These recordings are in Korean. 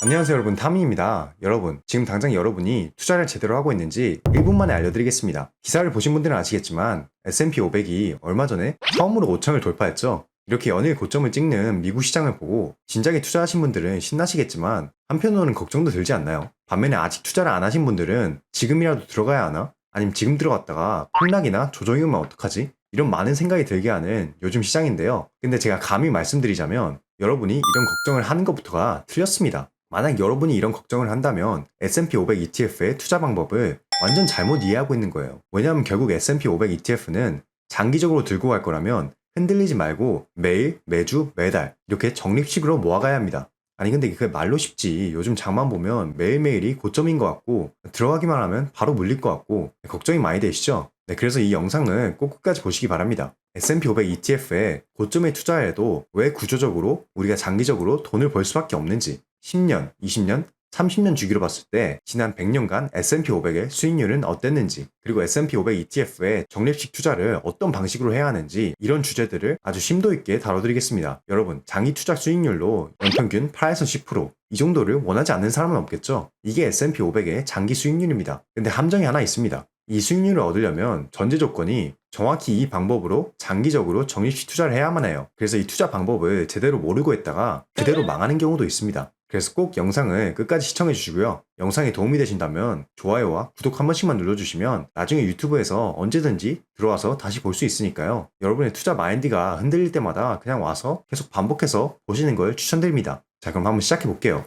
안녕하세요 여러분, 타미입니다. 여러분, 지금 당장 여러분이 투자를 제대로 하고 있는지 1분 만에 알려드리겠습니다. 기사를 보신 분들은 아시겠지만 S&P 500이 얼마 전에 처음으로 5천을 돌파했죠. 이렇게 연일 고점을 찍는 미국 시장을 보고 진작에 투자하신 분들은 신나시겠지만 한편으로는 걱정도 들지 않나요? 반면에 아직 투자를 안 하신 분들은 지금이라도 들어가야 하나? 아니면 지금 들어갔다가 폭락이나 조정이 오면 어떡하지? 이런 많은 생각이 들게 하는 요즘 시장인데요. 근데 제가 감히 말씀드리자면 여러분이 이런 걱정을 하는 것부터가 틀렸습니다. 만약 여러분이 이런 걱정을 한다면 S&P 500 ETF의 투자 방법을 완전 잘못 이해하고 있는 거예요. 왜냐하면 결국 S&P 500 ETF는 장기적으로 들고 갈 거라면 흔들리지 말고 매일, 매주, 매달 이렇게 적립식으로 모아가야 합니다. 아니 근데 그게 말로 쉽지. 요즘 장만 보면 매일매일이 고점인 것 같고 들어가기만 하면 바로 물릴 것 같고 걱정이 많이 되시죠? 네, 그래서 이 영상을 꼭 끝까지 보시기 바랍니다. S&P 500 ETF에 고점에 투자해도 왜 구조적으로 우리가 장기적으로 돈을 벌 수밖에 없는지 10년, 20년, 30년 주기로 봤을 때 지난 100년간 S&P 500의 수익률은 어땠는지, 그리고 S&P 500 ETF의 적립식 투자를 어떤 방식으로 해야 하는지, 이런 주제들을 아주 심도 있게 다뤄드리겠습니다. 여러분, 장기 투자 수익률로 연평균 8에서 10%, 이 정도를 원하지 않는 사람은 없겠죠? 이게 S&P 500의 장기 수익률입니다. 근데 함정이 하나 있습니다. 이 수익률을 얻으려면 전제 조건이 정확히 이 방법으로 장기적으로 적립식 투자를 해야만 해요. 그래서 이 투자 방법을 제대로 모르고 있다가 그대로 망하는 경우도 있습니다. 그래서 꼭 영상을 끝까지 시청해 주시고요. 영상이 도움이 되신다면 좋아요와 구독 한 번씩만 눌러주시면 나중에 유튜브에서 언제든지 들어와서 다시 볼 수 있으니까요. 여러분의 투자 마인드가 흔들릴 때마다 그냥 와서 계속 반복해서 보시는 걸 추천드립니다. 자, 그럼 한번 시작해 볼게요.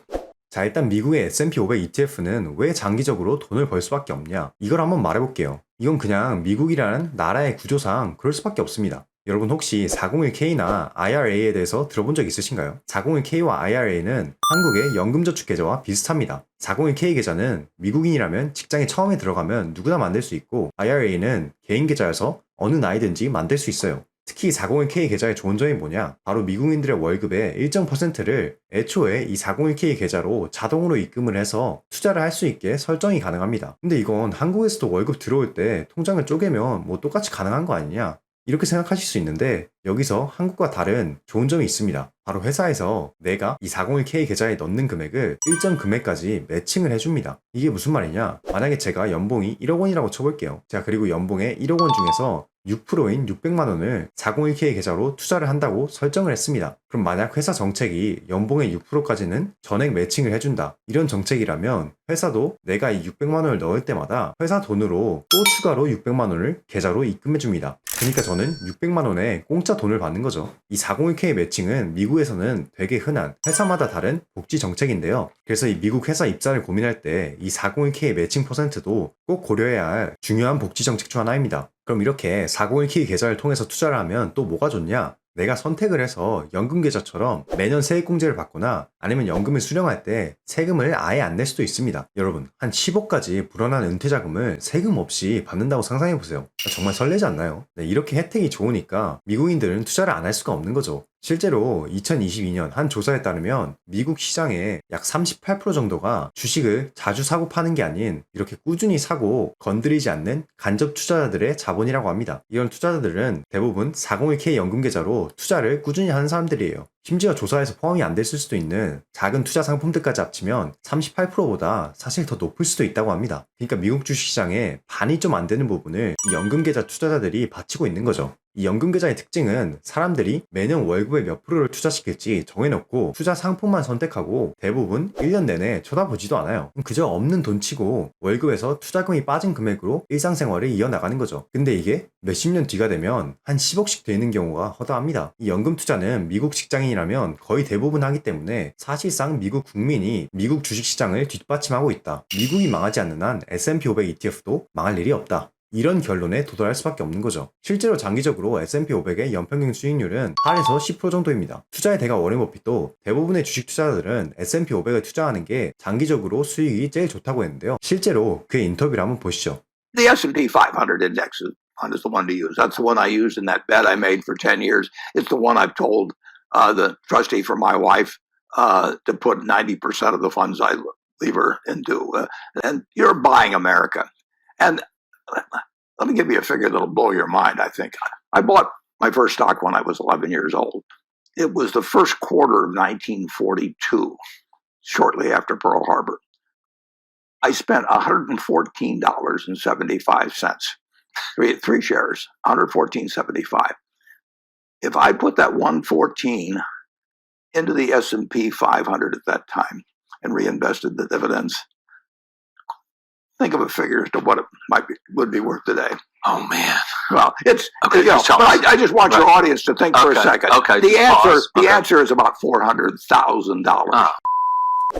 자, 일단 미국의 S&P 500 ETF는 왜 장기적으로 돈을 벌 수밖에 없냐? 이걸 한번 말해볼게요. 이건 그냥 미국이라는 나라의 구조상 그럴 수밖에 없습니다. 여러분 혹시 401k나 IRA에 대해서 들어본 적 있으신가요? 401k와 IRA는 한국의 연금저축계좌와 비슷합니다. 401k 계좌는 미국인이라면 직장에 처음에 들어가면 누구나 만들 수 있고, IRA는 개인 계좌여서 어느 나이든지 만들 수 있어요. 특히 401k 계좌의 좋은 점이 뭐냐? 바로 미국인들의 월급의 일정 퍼센트를 애초에 이 401k 계좌로 자동으로 입금을 해서 투자를 할 수 있게 설정이 가능합니다. 근데 이건 한국에서도 월급 들어올 때 통장을 쪼개면 뭐 똑같이 가능한 거 아니냐? 이렇게 생각하실 수 있는데 여기서 한국과 다른 좋은 점이 있습니다. 바로 회사에서 내가 이 401k 계좌에 넣는 금액을 일정 금액까지 매칭을 해줍니다. 이게 무슨 말이냐? 만약에 제가 연봉이 1억 원이라고 쳐볼게요. 자, 그리고 연봉의 1억 원 중에서 6%인 600만 원을 401k 계좌로 투자를 한다고 설정을 했습니다. 그럼 만약 회사 정책이 연봉의 6%까지는 전액 매칭을 해준다, 이런 정책이라면 회사도 내가 이 600만 원을 넣을 때마다 회사 돈으로 또 추가로 600만 원을 계좌로 입금해줍니다. 그러니까 저는 600만 원에 공짜 돈을 받는 거죠. 이 401k 매칭은 미국에서는 되게 흔한 회사마다 다른 복지 정책인데요. 그래서 이 미국 회사 입사를 고민할 때 이 401k 매칭 퍼센트도 꼭 고려해야 할 중요한 복지 정책 중 하나입니다. 그럼 이렇게 401k 계좌를 통해서 투자를 하면 또 뭐가 좋냐? 내가 선택을 해서 연금계좌처럼 매년 세액공제를 받거나 아니면 연금을 수령할 때 세금을 아예 안 낼 수도 있습니다. 여러분, 한 10억까지 불어난 은퇴자금을 세금 없이 받는다고 상상해보세요. 정말 설레지 않나요? 네, 이렇게 혜택이 좋으니까 미국인들은 투자를 안 할 수가 없는 거죠. 실제로 2022년 한 조사에 따르면 미국 시장의 약 38% 정도가 주식을 자주 사고 파는 게 아닌 이렇게 꾸준히 사고 건드리지 않는 간접 투자자들의 자본이라고 합니다. 이런 투자자들은 대부분 401k 연금계좌로 투자를 꾸준히 하는 사람들이에요. 심지어 조사에서 포함이 안 됐을 수도 있는 작은 투자 상품들까지 합치면 38%보다 사실 더 높을 수도 있다고 합니다. 그러니까 미국 주식시장의 반이 좀 안 되는 부분을 이 연금계좌 투자자들이 바치고 있는 거죠. 이 연금계좌의 특징은 사람들이 매년 월급의 몇 프로를 투자시킬지 정해놓고 투자 상품만 선택하고 대부분 1년 내내 쳐다보지도 않아요. 그저 없는 돈치고 월급에서 투자금이 빠진 금액으로 일상생활을 이어나가는 거죠. 근데 이게 몇십 년 뒤가 되면 한 10억씩 되는 경우가 허다합니다. 이 연금 투자는 미국 직장인이라면 거의 대부분 하기 때문에 사실상 미국 국민이 미국 주식시장을 뒷받침하고 있다. 미국이 망하지 않는 한 S&P 500 ETF도 망할 일이 없다. 이런 결론에 도달할 수밖에 없는 거죠. 실제로 장기적으로 S&P 500의 연평균 수익률은 8에서 10% 정도입니다. 투자의 대가 워렌 버핏도 대부분의 주식 투자자들은 S&P 500을 투자하는 게 장기적으로 수익이 제일 좋다고 했는데요. 실제로 그의 인터뷰를 한번 보시죠. The S&P 500 index is the one to use. That's the one I used in that bet I made for 10 years. It's the one I've told the trustee for my wife to put 90% of the funds I leave her into. And you're buying America. And let me give you a figure that'll blow your mind, I think. I bought my first stock when I was 11 years old. It was the first quarter of 1942. shortly after Pearl Harbor. I spent $114.75. Three shares, $114.75. If I put that 114 into the S&P 500 at that time and reinvested the dividends, think of a figure as to what it would be worth today. Oh man. Well, it's Okay, you know, tell but us. I just want your audience to think for a Okay, second. okay, The pause. Okay. answer is about $400,000. Ah.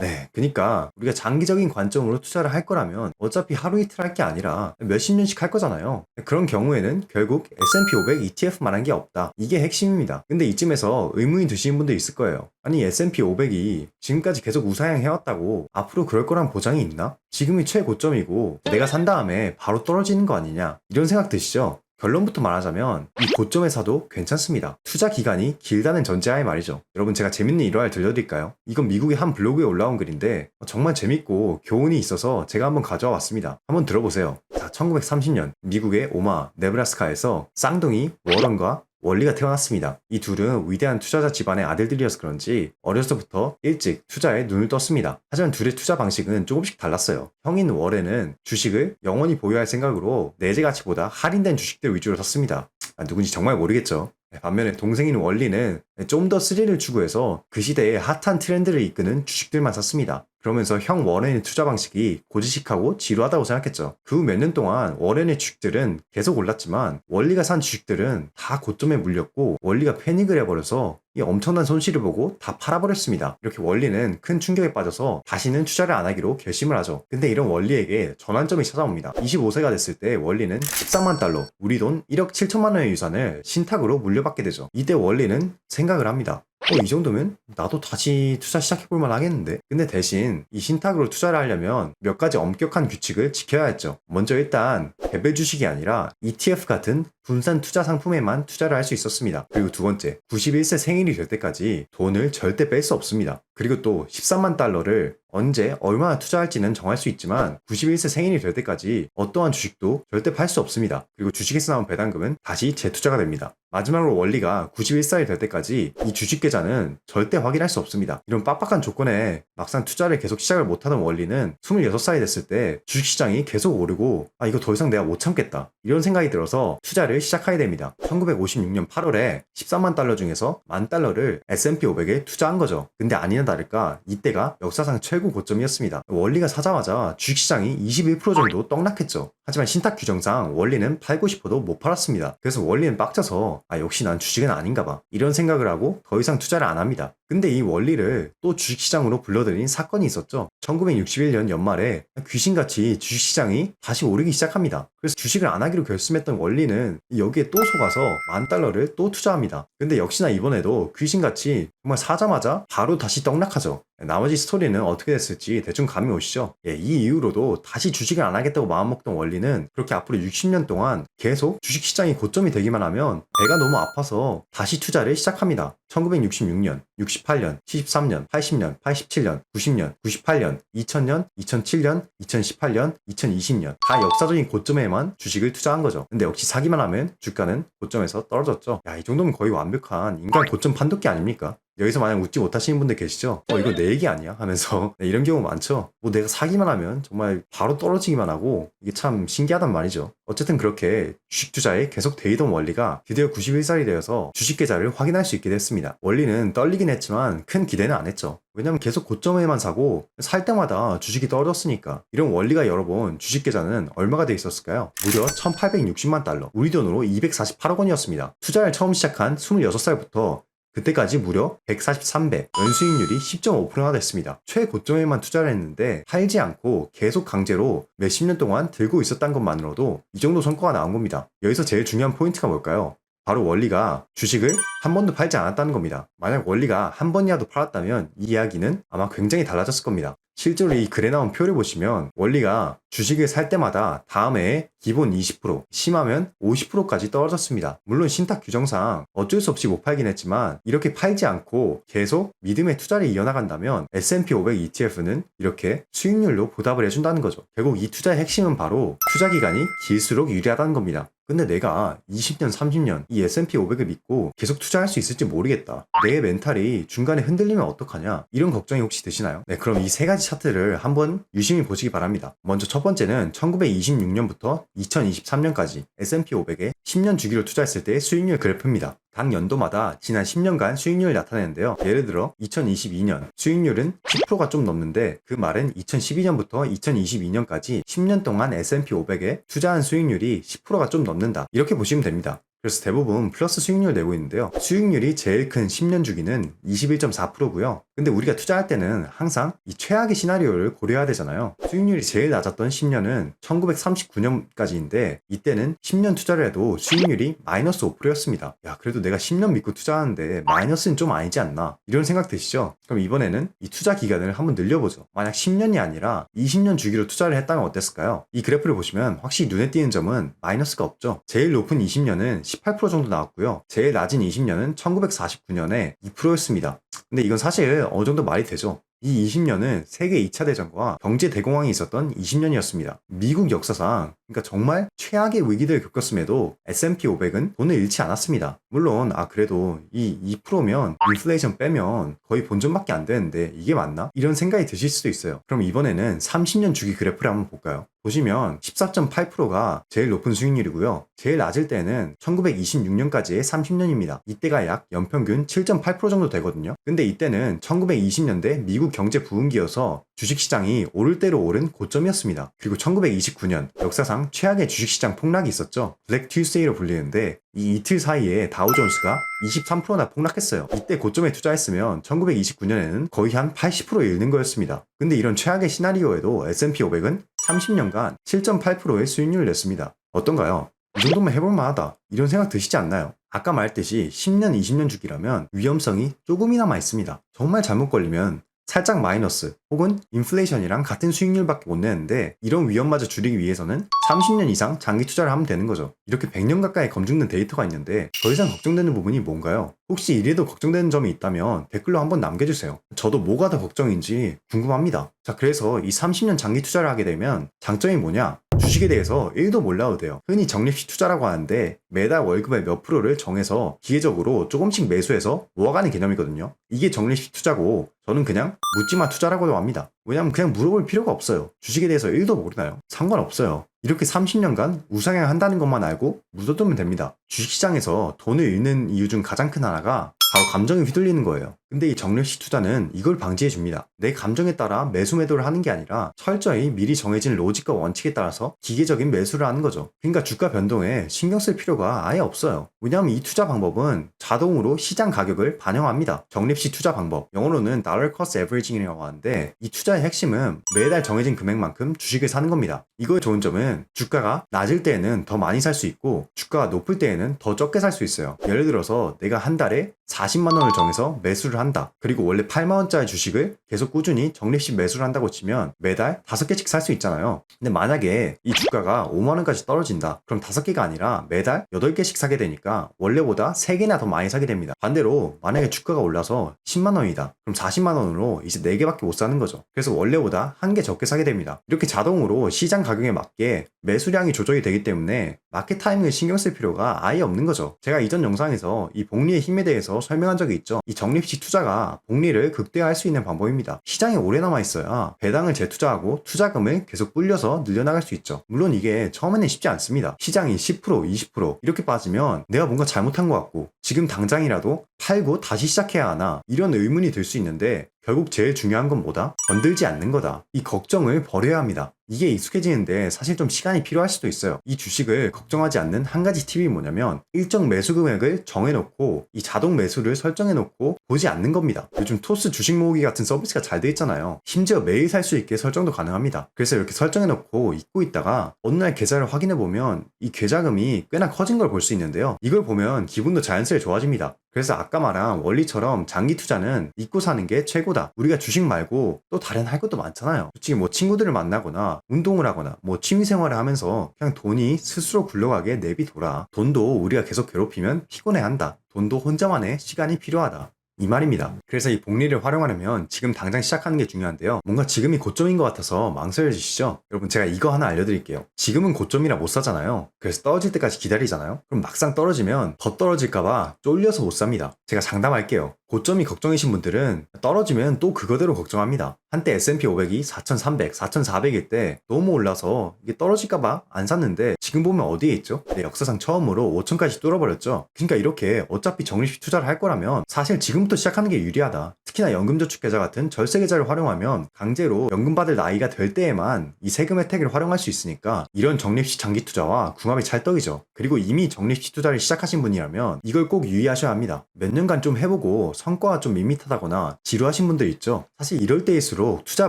네, 그러니까 우리가 장기적인 관점으로 투자를 할 거라면 어차피 하루 이틀 할 게 아니라 몇십 년씩 할 거잖아요. 그런 경우에는 결국 S&P 500 ETF만한 게 없다. 이게 핵심입니다. 근데 이쯤에서 의문이 드시는 분도 있을 거예요. 아니 S&P 500이 지금까지 계속 우상향해왔다고 앞으로 그럴 거란 보장이 있나? 지금이 최고점이고 내가 산 다음에 바로 떨어지는 거 아니냐? 이런 생각 드시죠? 결론부터 말하자면 이 고점에 사도 괜찮습니다. 투자 기간이 길다는 전제하에 말이죠. 여러분 제가 재밌는 일화를 들려드릴까요? 이건 미국의 한 블로그에 올라온 글인데 정말 재밌고 교훈이 있어서 제가 한번 가져와 왔습니다. 한번 들어보세요. 자, 1930년 미국의 오마, 네브라스카에서 쌍둥이 워런과 월리가 태어났습니다. 이 둘은 위대한 투자자 집안의 아들들이어서 그런지 어려서부터 일찍 투자에 눈을 떴습니다. 하지만 둘의 투자 방식은 조금씩 달랐어요. 형인 월에는 주식을 영원히 보유할 생각으로 내재 가치보다 할인된 주식들 위주로 샀습니다. 누군지 정말 모르겠죠. 반면에 동생인 월리는 좀 더 스릴을 추구해서 그 시대의 핫한 트렌드를 이끄는 주식들만 샀습니다. 그러면서 형 워렌의 투자 방식이 고지식하고 지루하다고 생각했죠. 그 후 몇 년 동안 워렌의 주식들은 계속 올랐지만 월리가 산 주식들은 다 고점에 물렸고 월리가 패닉을 해버려서 이 엄청난 손실을 보고 다 팔아버렸습니다. 이렇게 월리는 큰 충격에 빠져서 다시는 투자를 안 하기로 결심을 하죠. 근데 이런 월리에게 전환점이 찾아옵니다. 25세가 됐을 때 월리는 13만 달러, 우리 돈 1억 7천만 원의 유산을 신탁으로 물려받게 되죠. 이때 월리는 생각을 합니다. 이 정도면 나도 다시 투자 시작해볼만 하겠는데? 근데 대신 이 신탁으로 투자를 하려면 몇 가지 엄격한 규칙을 지켜야 했죠. 먼저 일단 개별 주식이 아니라 ETF 같은 분산 투자 상품에만 투자를 할 수 있었습니다. 그리고 두 번째, 91세 생일이 될 때까지 돈을 절대 뺄 수 없습니다. 그리고 또 13만 달러를 언제 얼마나 투자할지는 정할 수 있지만 91세 생일이 될 때까지 어떠한 주식도 절대 팔 수 없습니다. 그리고 주식에서 나온 배당금은 다시 재투자가 됩니다. 마지막으로 월리가 91살이 될 때까지 이 주식 계좌는 절대 확인할 수 없습니다. 이런 빡빡한 조건에 막상 투자를 계속 시작을 못하던 월리는 26살이 됐을 때 주식시장이 계속 오르고 이거 더 이상 내가 못 참겠다 이런 생각이 들어서 투자를 시작하게 됩니다. 1956년 8월에 13만 달러 중에서 10,000달러를 S&P 500에 투자한 거죠. 근데 아니나 다를까 이때가 역사상 최고 고점이었습니다. 월리가 사자마자 주식시장이 21% 정도 떡락했죠. 하지만 신탁 규정상 월리는 팔고 싶어도 못 팔았습니다. 그래서 월리는 빡쳐서 역시 난 주식은 아닌가 봐 이런 생각을 하고 더 이상 투자를 안 합니다. 근데 이 월리를 또 주식시장으로 불러들인 사건이 있었죠. 1961년 연말에 귀신같이 주식시장이 다시 오르기 시작합니다. 그래서 주식을 안 하기로 결심했던 월리는 여기에 또 속아서 10,000달러를 또 투자합니다. 근데 역시나 이번에도 귀신같이 정말 사자마자 바로 다시 떡락하죠. 나머지 스토리는 어떻게 됐을지 대충 감이 오시죠? 이 이후로도 다시 주식을 안 하겠다고 마음먹던 월리는 그렇게 앞으로 60년 동안 계속 주식시장이 고점이 되기만 하면 배가 너무 아파서 다시 투자를 시작합니다. 1966년, 68년, 73년, 80년, 87년, 90년, 98년, 2000년, 2007년, 2018년, 2020년 다 역사적인 고점에만 주식을 투자한 거죠. 근데 역시 사기만 하면 주가는 고점에서 떨어졌죠. 이 정도면 거의 완벽한 인간 고점 판독기 아닙니까? 여기서 만약 웃지 못하시는 분들 계시죠? 이거 내 얘기 아니야? 하면서 이런 경우 많죠? 내가 사기만 하면 정말 바로 떨어지기만 하고 이게 참 신기하단 말이죠. 어쨌든 그렇게 주식 투자에 계속 데이던 월리가 드디어 91살이 되어서 주식 계좌를 확인할 수 있게 됐습니다. 월리는 떨리긴 했지만 큰 기대는 안 했죠. 왜냐면 계속 고점에만 사고 살 때마다 주식이 떨어졌으니까. 이런 월리가 열어본 주식 계좌는 얼마가 돼 있었을까요? 무려 1860만 달러, 우리 돈으로 248억 원이었습니다. 투자를 처음 시작한 26살부터 그때까지 무려 143배, 연수익률이 10.5%나 됐습니다. 최고점에만 투자를 했는데 팔지 않고 계속 강제로 몇십 년 동안 들고 있었던 것만으로도 이 정도 성과가 나온 겁니다. 여기서 제일 중요한 포인트가 뭘까요? 바로 월리가 주식을 한 번도 팔지 않았다는 겁니다. 만약 월리가 한 번이라도 팔았다면 이 이야기는 아마 굉장히 달라졌을 겁니다. 실제로 이 글에 나온 표를 보시면 월리가 주식을 살 때마다 다음 해에 기본 20%, 심하면 50%까지 떨어졌습니다. 물론 신탁 규정상 어쩔 수 없이 못 팔긴 했지만 이렇게 팔지 않고 계속 믿음의 투자를 이어나간다면 S&P 500 ETF는 이렇게 수익률로 보답을 해준다는 거죠. 결국 이 투자의 핵심은 바로 투자 기간이 길수록 유리하다는 겁니다. 근데 내가 20년, 30년 이 S&P 500을 믿고 계속 투자할 수 있을지 모르겠다. 내 멘탈이 중간에 흔들리면 어떡하냐? 이런 걱정이 혹시 드시나요? 네, 그럼 이 세 가지 차트를 한번 유심히 보시기 바랍니다. 먼저 첫 번째는 1926년부터 2023년까지 S&P 500에 10년 주기로 투자했을 때의 수익률 그래프입니다. 각 연도마다 지난 10년간 수익률을 나타내는데요. 예를 들어 2022년 수익률은 10%가 좀 넘는데 그 말은 2012년부터 2022년까지 10년 동안 S&P 500에 투자한 수익률이 10%가 좀 넘는다. 이렇게 보시면 됩니다. 그래서 대부분 플러스 수익률을 내고 있는데요. 수익률이 제일 큰 10년 주기는 21.4%고요. 근데 우리가 투자할 때는 항상 이 최악의 시나리오를 고려해야 되잖아요. 수익률이 제일 낮았던 10년은 1939년까지인데 이때는 10년 투자를 해도 수익률이 마이너스 5%였습니다. 야, 그래도 내가 10년 믿고 투자하는데 마이너스는 좀 아니지 않나? 이런 생각 드시죠? 그럼 이번에는 이 투자 기간을 한번 늘려보죠. 만약 10년이 아니라 20년 주기로 투자를 했다면 어땠을까요? 이 그래프를 보시면 확실히 눈에 띄는 점은 마이너스가 없죠. 제일 높은 20년은 18% 정도 나왔고요. 제일 낮은 20년은 1949년에 2%였습니다. 근데 이건 사실 어느 정도 말이 되죠. 이 20년은 세계 2차 대전과 경제 대공황이 있었던 20년이었습니다. 미국 역사상 그러니까 정말 최악의 위기들을 겪었음에도 S&P 500은 돈을 잃지 않았습니다. 물론 그래도 이 2%면 인플레이션 빼면 거의 본전밖에 안 되는데 이게 맞나? 이런 생각이 드실 수도 있어요. 그럼 이번에는 30년 주기 그래프를 한번 볼까요? 보시면 14.8%가 제일 높은 수익률이고요. 제일 낮을 때는 1926년까지의 30년입니다. 이때가 약 연평균 7.8% 정도 되거든요. 근데 이때는 1920년대 미국 경제 부흥기여서 주식시장이 오를 대로 오른 고점이었습니다. 그리고 1929년 역사상 최악의 주식시장 폭락이 있었죠. 블랙 튜스데이로 불리는데 이 이틀 사이에 다우존스가 23%나 폭락했어요. 이때 고점에 투자했으면 1929년에는 거의 한 80% 잃는 거였습니다. 근데 이런 최악의 시나리오에도 S&P 500은 30년간 7.8%의 수익률을 냈습니다. 어떤가요? 이 정도면 해볼만하다. 이런 생각 드시지 않나요? 아까 말했듯이 10년, 20년 주기라면 위험성이 조금이나마 있습니다. 정말 잘못 걸리면 살짝 마이너스 혹은 인플레이션이랑 같은 수익률밖에 못 내는데 이런 위험마저 줄이기 위해서는 30년 이상 장기 투자를 하면 되는 거죠. 이렇게 100년 가까이 검증된 데이터가 있는데 더 이상 걱정되는 부분이 뭔가요? 혹시 이래도 걱정되는 점이 있다면 댓글로 한번 남겨주세요. 저도 뭐가 더 걱정인지 궁금합니다. 자, 그래서 이 30년 장기 투자를 하게 되면 장점이 뭐냐? 주식에 대해서 1도 몰라도 돼요. 흔히 적립식 투자라고 하는데 매달 월급의 몇 프로를 정해서 기계적으로 조금씩 매수해서 모아가는 개념이거든요. 이게 적립식 투자고 저는 그냥 묻지마 투자라고도 합니다. 왜냐면 그냥 물어볼 필요가 없어요. 주식에 대해서 1도 모르나요? 상관없어요. 이렇게 30년간 우상향 한다는 것만 알고 묻어두면 됩니다. 주식시장에서 돈을 잃는 이유 중 가장 큰 하나가 바로 감정에 휘둘리는 거예요. 근데 이 적립식 투자는 이걸 방지해 줍니다. 내 감정에 따라 매수 매도를 하는 게 아니라 철저히 미리 정해진 로직과 원칙에 따라서 기계적인 매수를 하는 거죠. 그러니까 주가 변동에 신경 쓸 필요가 아예 없어요. 왜냐하면 이 투자 방법은 자동으로 시장 가격을 반영합니다. 적립식 투자 방법, 영어로는 Dollar Cost Averaging이라고 하는데 이 투자의 핵심은 매달 정해진 금액만큼 주식을 사는 겁니다. 이거의 좋은 점은 주가가 낮을 때에는 더 많이 살 수 있고 주가가 높을 때에는 더 적게 살 수 있어요. 예를 들어서 내가 한 달에 40만 원을 정해서 매수를 한다. 그리고 원래 8만 원짜리 주식을 계속 꾸준히 적립식 매수를 한다고 치면 매달 5개씩 살 수 있잖아요. 근데 만약에 이 주가가 5만 원까지 떨어진다. 그럼 5개가 아니라 매달 8개씩 사게 되니까 원래보다 3개나 더 많이 사게 됩니다. 반대로 만약에 주가가 올라서 10만 원이다. 그럼 40만 원으로 이제 4개밖에 못 사는 거죠. 그래서 원래보다 1개 적게 사게 됩니다. 이렇게 자동으로 시장 가격에 맞게 매수량이 조정이 되기 때문에 마켓 타이밍을 신경 쓸 필요가 아예 없는 거죠. 제가 이전 영상에서 이 복리의 힘에 대해서 설명한 적이 있죠. 이 적립식 투자가 복리를 극대화할 수 있는 방법입니다. 시장에 오래 남아 있어야 배당을 재투자하고 투자금을 계속 불려서 늘려나갈 수 있죠. 물론 이게 처음에는 쉽지 않습니다. 시장이 10%, 20% 이렇게 빠지면 내가 뭔가 잘못한 것 같고 지금 당장이라도 팔고 다시 시작해야 하나 이런 의문이 들 수 있는데 결국 제일 중요한 건 뭐다? 건들지 않는 거다. 이 걱정을 버려야 합니다. 이게 익숙해지는데 사실 좀 시간이 필요할 수도 있어요. 이 주식을 걱정하지 않는 한 가지 팁이 뭐냐면 일정 매수 금액을 정해놓고 이 자동 매수를 설정해놓고 보지 않는 겁니다. 요즘 토스 주식 모으기 같은 서비스가 잘 돼 있잖아요. 심지어 매일 살 수 있게 설정도 가능합니다. 그래서 이렇게 설정해놓고 잊고 있다가 어느 날 계좌를 확인해보면 이 계좌금이 꽤나 커진 걸 볼 수 있는데요. 이걸 보면 기분도 자연스레 좋아집니다. 그래서 아까 말한 원리처럼 장기 투자는 잊고 사는 게 최고다. 우리가 주식 말고 또 다른 할 것도 많잖아요. 솔직히 뭐 친구들을 만나거나 운동을 하거나 뭐 취미생활을 하면서 그냥 돈이 스스로 굴러가게 내비둬라. 돈도 우리가 계속 괴롭히면 피곤해한다. 돈도 혼자만의 시간이 필요하다. 이 말입니다. 그래서 이 복리를 활용하려면 지금 당장 시작하는 게 중요한데요. 뭔가 지금이 고점인 것 같아서 망설여지시죠? 여러분 제가 이거 하나 알려드릴게요. 지금은 고점이라 못 사잖아요. 그래서 떨어질 때까지 기다리잖아요. 그럼 막상 떨어지면 더 떨어질까봐 쫄려서 못 삽니다. 제가 장담할게요. 고점이 걱정이신 분들은 떨어지면 또 그거대로 걱정합니다. 한때 S&P 500이 4,300, 4,400일 때 너무 올라서 이게 떨어질까봐 안 샀는데 지금 보면 어디에 있죠? 네, 역사상 처음으로 5,000까지 뚫어버렸죠. 그러니까 이렇게 어차피 적립식 투자를 할 거라면 사실 지금부터 시작하는 게 유리하다. 특히나 연금저축계좌 같은 절세계좌를 활용하면 강제로 연금 받을 나이가 될 때에만 이 세금 혜택을 활용할 수 있으니까 이런 적립식 장기 투자와 궁합이 찰떡이죠. 그리고 이미 적립식 투자를 시작하신 분이라면 이걸 꼭 유의하셔야 합니다. 몇 년간 좀 해보고 성과가 좀 밋밋하다거나 지루하신 분들 있죠. 사실 이럴 때일수록 투자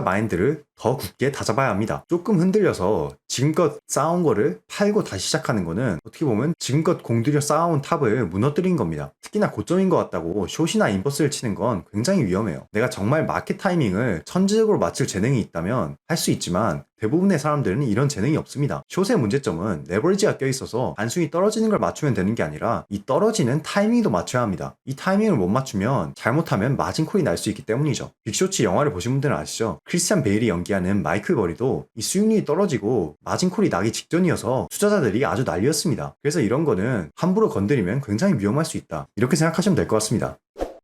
마인드를 더 굳게 다잡아야 합니다. 조금 흔들려서 지금껏 쌓아온 거를 팔고 다시 시작하는 거는 어떻게 보면 지금껏 공들여 쌓아온 탑을 무너뜨린 겁니다. 특히나 고점인 것 같다고 숏이나 인버스를 치는 건 굉장히 위험해요. 내가 정말 마켓 타이밍을 천재적으로 맞출 재능이 있다면 할 수 있지만 대부분의 사람들은 이런 재능이 없습니다. 숏의 문제점은 레버리지가 껴있어서 단순히 떨어지는 걸 맞추면 되는 게 아니라 이 떨어지는 타이밍도 맞춰야 합니다. 이 타이밍을 못 맞추면 잘못하면 마진콜이 날 수 있기 때문이죠. 빅쇼츠 영화를 보신 분들은 아시죠? 크리스찬 베일이 연기하는 마이클 버리도 이 수익률이 떨어지고 마진콜이 나기 직전이어서 투자자들이 아주 난리였습니다. 그래서 이런 거는 함부로 건드리면 굉장히 위험할 수 있다. 이렇게 생각하시면 될 것 같습니다.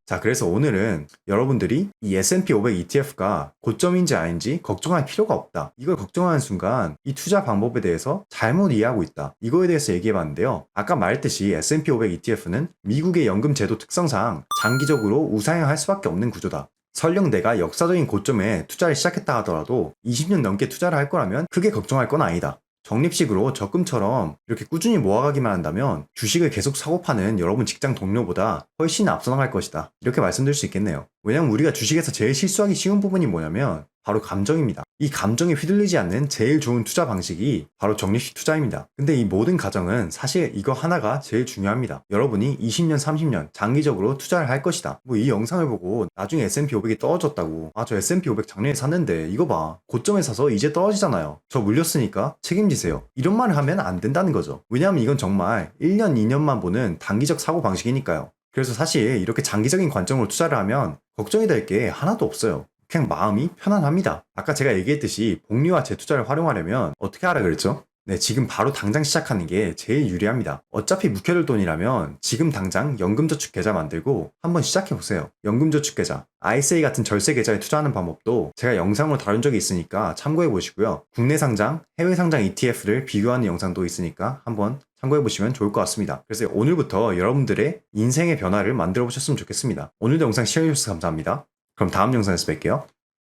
자, 그래서 오늘은 여러분들이 이 S&P 500 ETF가 고점인지 아닌지 걱정할 필요가 없다. 이걸 걱정하는 순간 이 투자 방법에 대해서 잘못 이해하고 있다. 이거에 대해서 얘기해봤는데요. 아까 말했듯이 S&P 500 ETF는 미국의 연금 제도 특성상 장기적으로 우상향할 수밖에 없는 구조다. 설령 내가 역사적인 고점에 투자를 시작했다 하더라도 20년 넘게 투자를 할 거라면 크게 걱정할 건 아니다. 적립식으로 적금처럼 이렇게 꾸준히 모아가기만 한다면 주식을 계속 사고 파는 여러분 직장 동료보다 훨씬 앞서 나갈 것이다. 이렇게 말씀드릴 수 있겠네요. 왜냐면 우리가 주식에서 제일 실수하기 쉬운 부분이 뭐냐면 바로 감정입니다. 이 감정에 휘둘리지 않는 제일 좋은 투자 방식이 바로 적립식 투자입니다. 근데 이 모든 과정은 사실 이거 하나가 제일 중요합니다. 여러분이 20년, 30년 장기적으로 투자를 할 것이다. 뭐 이 영상을 보고 나중에 S&P 500이 떨어졌다고 저 S&P 500 작년에 샀는데 이거 봐. 고점에 사서 이제 떨어지잖아요. 저 물렸으니까 책임지세요. 이런 말을 하면 안 된다는 거죠. 왜냐하면 이건 정말 1년, 2년만 보는 단기적 사고 방식이니까요. 그래서 사실 이렇게 장기적인 관점으로 투자를 하면 걱정이 될 게 하나도 없어요. 그냥 마음이 편안합니다. 아까 제가 얘기했듯이 복리와 재투자를 활용하려면 어떻게 하라 그랬죠? 네, 지금 바로 당장 시작하는 게 제일 유리합니다. 어차피 묵혀둘 돈이라면 지금 당장 연금저축계좌 만들고 한번 시작해보세요. 연금저축계좌, ISA 같은 절세계좌에 투자하는 방법도 제가 영상으로 다룬 적이 있으니까 참고해보시고요. 국내 상장, 해외 상장 ETF를 비교하는 영상도 있으니까 한번 참고해보시면 좋을 것 같습니다. 그래서 오늘부터 여러분들의 인생의 변화를 만들어보셨으면 좋겠습니다. 오늘도 영상 시청해주셔서 감사합니다. 그럼 다음 영상에서 뵐게요.